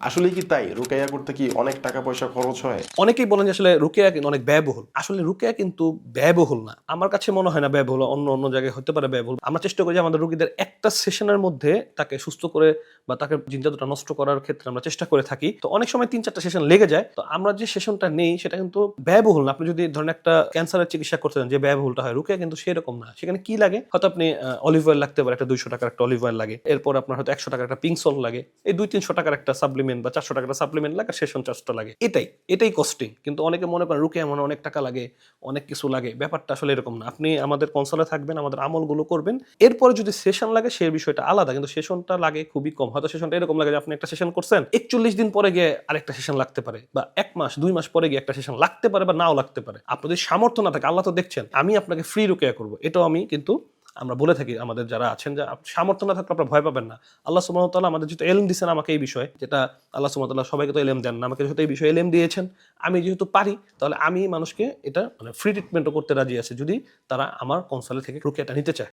আসলে কি তাই? রুকাইয়া করতে কি অনেক টাকা পয়সা খরচ হয়? অনেকেই বলেন যে আসলে রুকিয়া কিন্তু অনেক ব্যয়বহুল। আসলে রুকিয়া কিন্তু ব্যয়বহুল না। আমার কাছে মনে হয় না ব্যয়বহুল। অন্য জায়গায় হতে পারে ব্যয়বহুল। আমরা চেষ্টা করি যে আমাদের রোগীদের একটা সেশনের মধ্যে তাকে সুস্থ করে বা তাকে জিনজাতুটা নষ্ট করার ক্ষেত্রে আমরা চেষ্টা করে থাকি। তো অনেক সময় ৩-৪ টা সেশন লেগে যায়। তো আমরা যে সেশনটা নেই সেটা কিন্তু ব্যয়বহুল না। আপনি যদি ধরেন একটা ক্যান্সারের চিকিৎসা করতে যান যে ব্যয়বহুলটা হয়, রুকিয়া কিন্তু সেরকম না। সেখানে কি লাগে? হয়তো আপনি অলিভ অয়েল লাগতে পারে, একটা ৳২০০ একটা অলিভ অয়েল লাগে। এরপর আপনার হয়তো ৳১০০ একটা পিঙ্ক সল্ট লাগে। এই ৳২00-৩০০ একটা সাপ্লিমেন্ট বা ৳৪০০ একটা সাপ্লিমেন্ট লাগে, আর সেশন চার্জটা লাগে। এটাই কস্টিং। কিন্তু অনেকে মনে করেন রুকিয়া মানে অনেক টাকা লাগে, অনেক কিছু লাগে। ব্যাপারটা আসলে এরকম না। আপনি আমাদের কনসালে থাকবেন, আমাদের আমলগুলো করবেন। এরপরে যদি সেশন লাগে সে বিষয়টা আলাদা। কিন্তু সেশনটা লাগে খুবই কম। হয়তো সেশনটা এরকম লাগে যে আপনি একটা সেশন করছেন, ৪১ দিন পরে গিয়ে আরেকটা সেশন লাগতে পারে, বা ১ মাস ২ মাস পরে গিয়ে একটা সেশন লাগতে পারে বা নাও লাগতে পারে। আপনার যদি সামর্থ্য না থাকে, আল্লাহ তো দেখছেন, আমি আপনাকে ফ্রি রুকিয়া করব। এটাও আমি কিন্তু আমরা বলে থাকি আমাদের যারা আছেন যে সামর্থ্য না থাকলে আপনারা ভয় পাবেন না। আল্লাহ সুবহানাহু ওয়া তাআলা আমাদের যেহেতু ইলম দিয়েছেন আমাকে এই বিষয়ে, যেটা আল্লাহ সুবহানাহু ওয়া তাআলা সবাইকে তো ইলম দেন না। আমাকে যেহেতু এই বিষয়ে ইলম দিয়েছেন, আমি যেহেতু পারি, তাহলে আমি মানুষকে এটা মানে ফ্রি ট্রিটমেন্টও করতে রাজি আছি যদি তারা আমার কনসাল্ট থেকে রুকিয়াটা নিতে চায়।